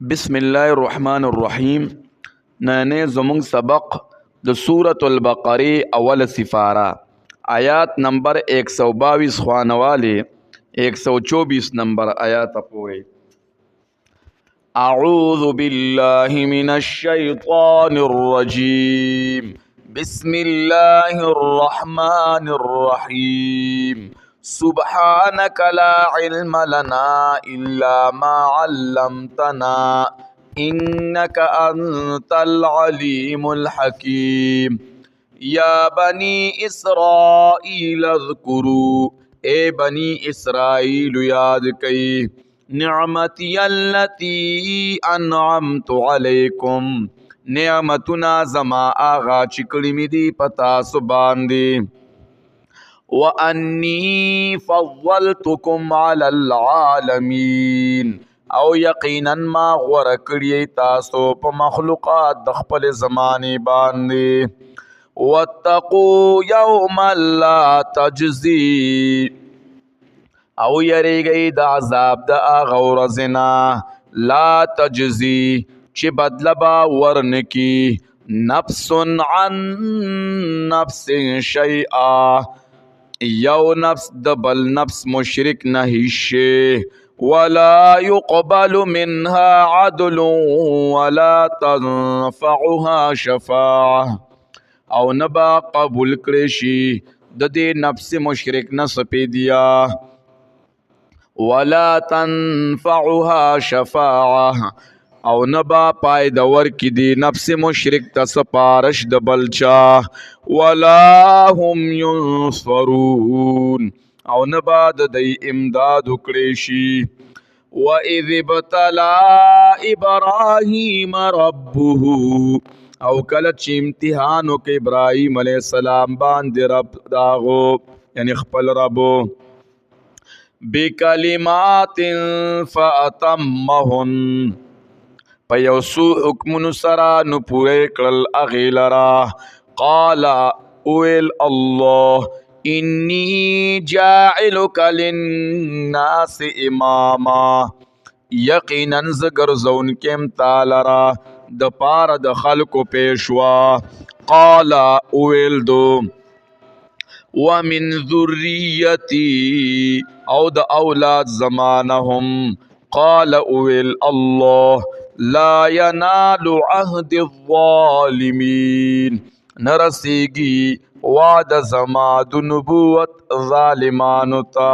بسم الله الرحمن الرحیم. ننے زمونږ سبق د سورة البقره اول سفاره آیات نمبر 122 خوانواله 124 نمبر آیات پورے. اعوذ بالله من الشیطان الرجیم. بسم الله الرحمن الرحیم. سبحانك لا علم لنا إلا ما علمتنا إنك أنت العليم الحكيم. يا بني إسرائيل اذكروا اے بنی اسرائیل یاد کئی نعمتی التي انعمت علیکم نعمتنا زما آغا چکڑی می دی پتا سباندی وَأَنِّي فَضَّلْتُكُمْ عَلَى الْعَالَمِينَ او یقینا ما غوره کړی تاسو په مخلوقات د خپل زمانه باندې. وَاتَّقُوا يَوْمًا لَا تَجْزِي او یریږئ د عذاب د هغه ورځې نه لا تجزي چې بدله به ورنکي نفس عن نفس شیئا یو نفس د بل نفس مشرک نه هیڅ ولا يقبل منها عدل ولا تنفعها شفاعه او نبا قبول کړي شي د دې نفس مشرک نه سپیدیا ولا تنفعها شفاعه او نبا پایده ورکی دی نفس مشرک تا سپارش د بلچا ولا هم ينصرون او نبا د دی امداد کړي وَإِذِ ابْتَلَى إِبْرَاهِيمَ رَبُّهُ او کله چې امتحان وکړ ابراهیم علیه السلام باندې رب داغو یعنی خپل ربو بکلمات فأتمهن په یو څو حکمونو سره نو پوره کړل هغې لره قال اویل الله انی جاعلک للناس اماما یقینا زه ګرځونکی یم تا لره د پاره د خلکو پیشوا. قال اویل دو ومن ذریتی او د اولاد زمانهم قال اویل الله لا ينال عهد الظالمين نرسیگی وعد زما د نبوت ظالمانو تا.